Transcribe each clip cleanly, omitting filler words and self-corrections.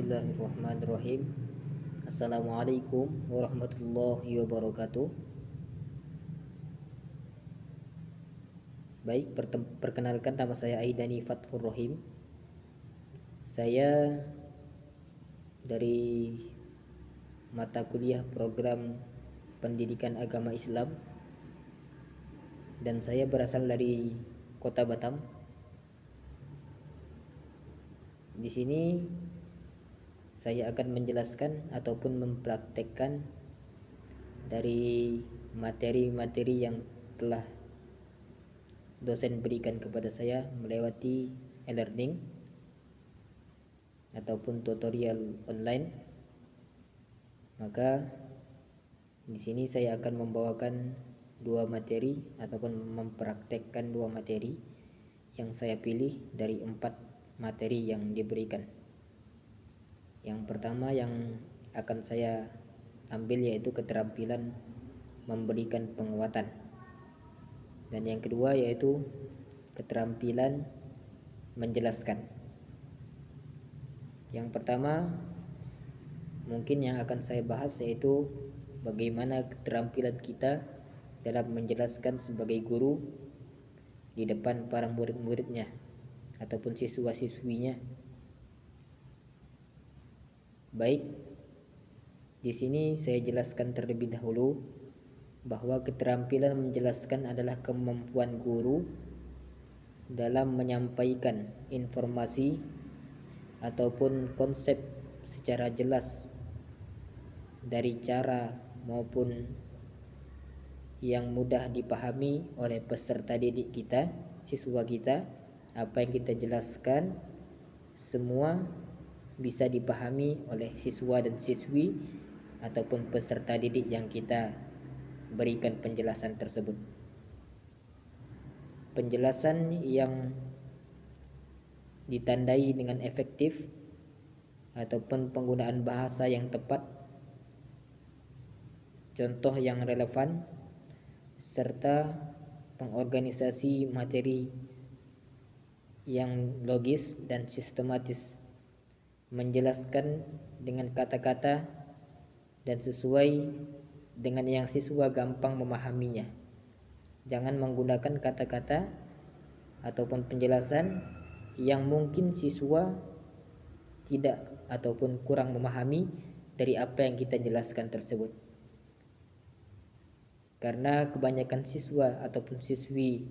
Bismillahirrahmanirrahim. Assalamualaikum warahmatullahi wabarakatuh. Baik, perkenalkan, nama saya Aidani Fathur Rahim. Saya dari mata kuliah program pendidikan agama Islam dan saya berasal dari Kota Batam. Di sini saya akan menjelaskan ataupun mempraktekkan dari materi-materi yang telah dosen berikan kepada saya melewati e-learning ataupun tutorial online. Maka di sini saya akan membawakan dua materi ataupun mempraktekkan dua materi yang saya pilih dari 4 materi yang diberikan. Yang pertama yang akan saya ambil yaitu keterampilan memberikan penguatan, dan yang kedua yaitu keterampilan menjelaskan. Yang pertama mungkin yang akan saya bahas yaitu bagaimana keterampilan kita dalam menjelaskan sebagai guru di depan para murid-muridnya ataupun siswa-siswinya. Baik, di sini saya jelaskan terlebih dahulu bahwa keterampilan menjelaskan adalah kemampuan guru dalam menyampaikan informasi ataupun konsep secara jelas dari cara maupun yang mudah dipahami oleh peserta didik kita, siswa kita. Apa yang kita jelaskan semua bisa dipahami oleh siswa dan siswi ataupun peserta didik yang kita berikan penjelasan tersebut. Penjelasan yang ditandai dengan efektif ataupun penggunaan bahasa yang tepat, contoh yang relevan, serta pengorganisasi materi yang logis dan sistematis, menjelaskan dengan kata-kata dan sesuai dengan yang siswa gampang memahaminya. Jangan menggunakan kata-kata ataupun penjelasan yang mungkin siswa tidak ataupun kurang memahami dari apa yang kita jelaskan tersebut. Karena kebanyakan siswa ataupun siswi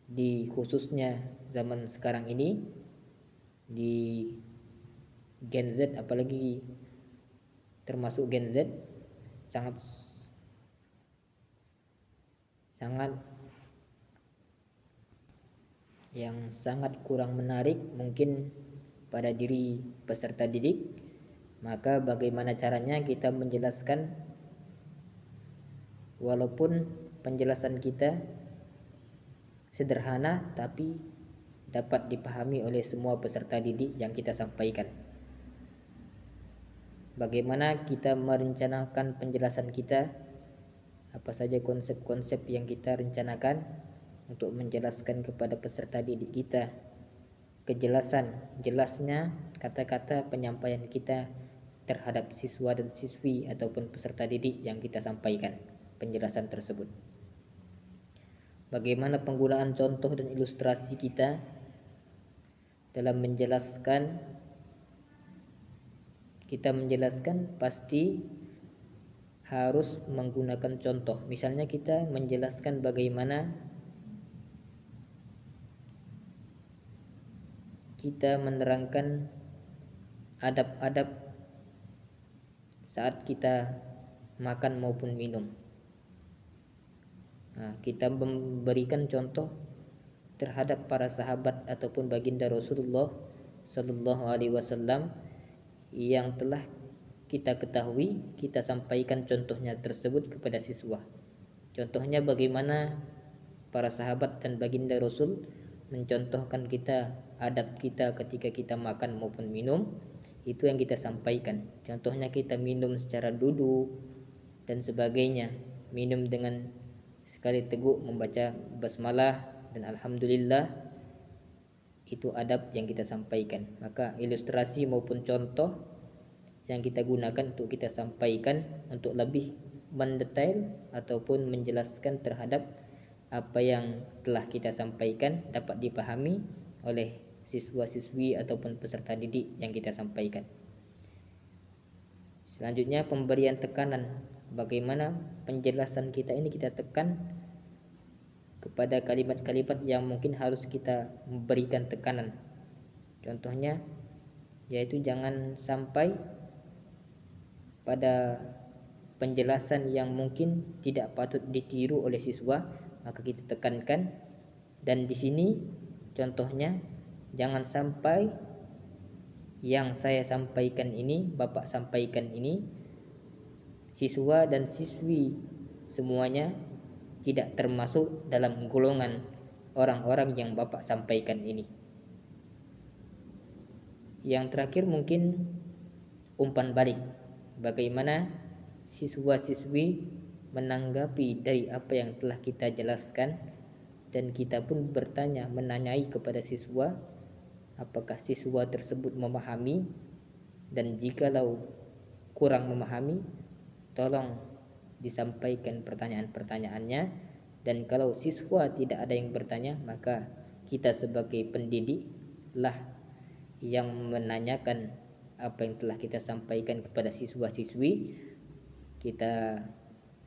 di khususnya zaman sekarang ini, di Gen Z apalagi termasuk Gen Z, sangat kurang menarik mungkin pada diri peserta didik. Maka bagaimana caranya kita menjelaskan walaupun penjelasan kita sederhana tapi dapat dipahami oleh semua peserta didik yang kita sampaikan. Bagaimana kita merencanakan penjelasan kita, apa saja konsep-konsep yang kita rencanakan untuk menjelaskan kepada peserta didik kita. Jelasnya kata-kata penyampaian kita terhadap siswa dan siswi ataupun peserta didik yang kita sampaikan penjelasan tersebut. Bagaimana penggunaan contoh dan ilustrasi kita dalam menjelaskan. Kita menjelaskan pasti harus menggunakan contoh. Misalnya kita menjelaskan bagaimana kita menerangkan adab-adab saat kita makan maupun minum. Kita memberikan contoh terhadap para sahabat ataupun baginda Rasulullah Sallallahu Alaihi Wasallam yang telah kita ketahui, kita sampaikan contohnya tersebut kepada siswa. Contohnya bagaimana para sahabat dan baginda Rasul mencontohkan kita, adab kita ketika kita makan maupun minum, itu yang kita sampaikan. Contohnya kita minum secara duduk dan sebagainya, minum dengan sekali teguk membaca basmalah dan alhamdulillah. itu adab yang kita sampaikan. Maka ilustrasi maupun contoh yang kita gunakan untuk kita sampaikan untuk lebih mendetail ataupun menjelaskan terhadap apa yang telah kita sampaikan dapat dipahami oleh siswa-siswi ataupun peserta didik yang kita sampaikan. Selanjutnya pemberian tekanan. Bagaimana penjelasan kita ini kita tekan kepada kalimat-kalimat yang mungkin harus kita memberikan tekanan. Contohnya yaitu jangan sampai pada penjelasan yang mungkin tidak patut ditiru oleh siswa, maka kita tekankan. Dan di sini contohnya jangan sampai yang saya sampaikan ini, Bapak sampaikan ini, siswa dan siswi semuanya tidak termasuk dalam golongan orang-orang yang Bapak sampaikan ini. Yang terakhir mungkin umpan balik. Bagaimana siswa-siswi menanggapi dari apa yang telah kita jelaskan, dan kita pun bertanya, menanyai kepada siswa apakah siswa tersebut memahami, dan jikalau kurang memahami tolong disampaikan pertanyaan-pertanyaannya. Dan kalau siswa tidak ada yang bertanya, maka kita sebagai pendidik lah yang menanyakan apa yang telah kita sampaikan kepada siswa-siswi. Kita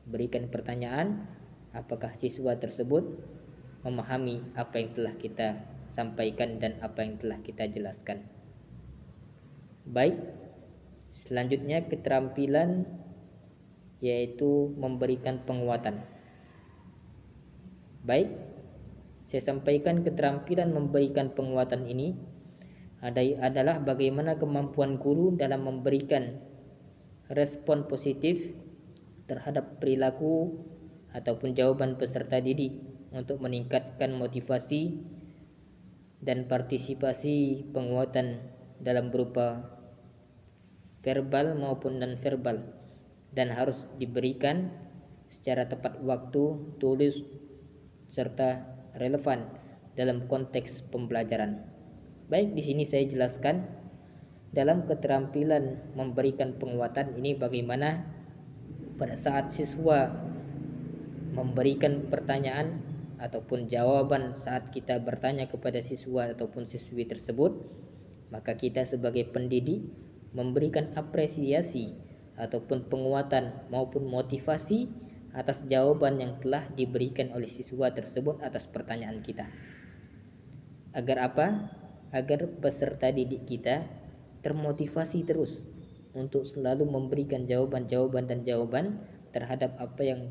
berikan pertanyaan, apakah siswa tersebut memahami apa yang telah kita sampaikan dan apa yang telah kita jelaskan. Baik, selanjutnya keterampilan yaitu memberikan penguatan. Baik, saya sampaikan keterampilan memberikan penguatan ini adalah bagaimana kemampuan guru dalam memberikan respon positif terhadap perilaku ataupun jawaban peserta didik untuk meningkatkan motivasi dan partisipasi penguatan dalam berupa verbal maupun non-verbal, dan harus diberikan secara tepat waktu, tulis, serta relevan dalam konteks pembelajaran. Baik, di sini saya jelaskan dalam keterampilan memberikan penguatan ini bagaimana pada saat siswa memberikan pertanyaan ataupun jawaban saat kita bertanya kepada siswa ataupun siswi tersebut, maka kita sebagai pendidik memberikan apresiasi ataupun penguatan maupun motivasi atas jawaban yang telah diberikan oleh siswa tersebut atas pertanyaan kita. Agar apa? Agar peserta didik kita termotivasi terus untuk selalu memberikan jawaban-jawaban dan jawaban terhadap apa yang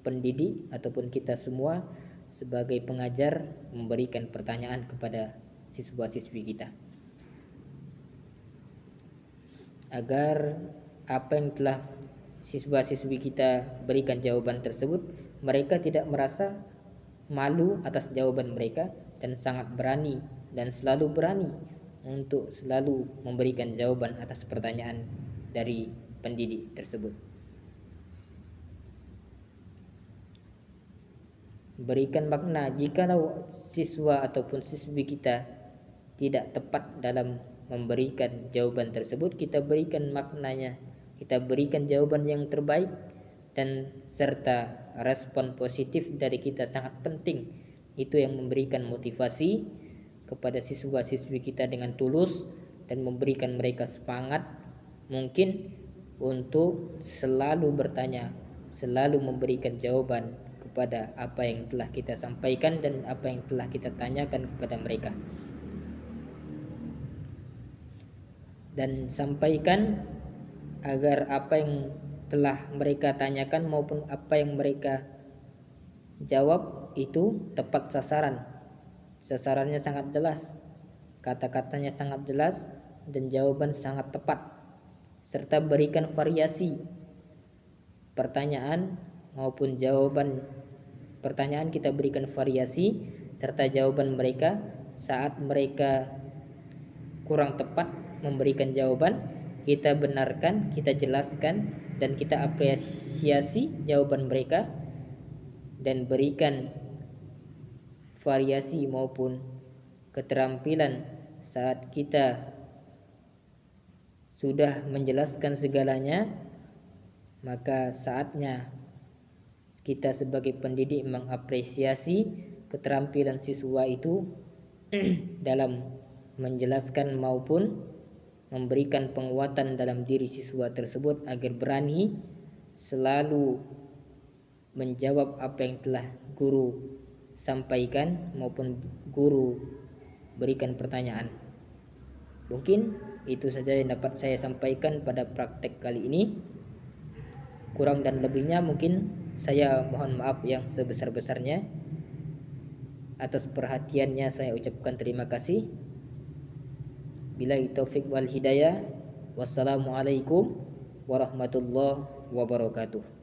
pendidik ataupun kita semua sebagai pengajar memberikan pertanyaan kepada siswa-siswi kita. Agar apa yang telah siswa-siswi kita berikan jawaban tersebut, mereka tidak merasa malu atas jawaban mereka, dan sangat berani dan selalu berani untuk selalu memberikan jawaban atas pertanyaan dari pendidik tersebut. Berikan makna. Jikalau siswa ataupun siswi kita tidak tepat dalam memberikan jawaban tersebut, kita berikan maknanya, kita berikan jawaban yang terbaik, dan serta respon positif dari kita sangat penting. Itu yang memberikan motivasi kepada siswa-siswi kita dengan tulus dan memberikan mereka semangat mungkin untuk selalu bertanya, selalu memberikan jawaban kepada apa yang telah kita sampaikan dan apa yang telah kita tanyakan kepada mereka. Dan sampaikan agar apa yang telah mereka tanyakan maupun apa yang mereka jawab itu tepat sasaran. Sasarannya sangat jelas, kata-katanya sangat jelas, dan jawaban sangat tepat. Serta berikan variasi pertanyaan maupun jawaban. Pertanyaan kita berikan variasi, serta jawaban mereka saat mereka kurang tepat memberikan jawaban, kita benarkan, kita jelaskan, dan kita apresiasi jawaban mereka, dan berikan variasi maupun keterampilan saat kita sudah menjelaskan segalanya, maka saatnya kita sebagai pendidik mengapresiasi keterampilan siswa itu dalam menjelaskan maupun memberikan penguatan dalam diri siswa tersebut agar berani selalu menjawab apa yang telah guru sampaikan maupun guru berikan pertanyaan. Mungkin itu saja yang dapat saya sampaikan pada praktek kali ini. Kurang dan lebihnya mungkin saya mohon maaf yang sebesar-besarnya. Atas perhatiannya saya ucapkan terima kasih. Billahi taufik wal hidayah. Wassalamualaikum warahmatullahi wabarakatuh.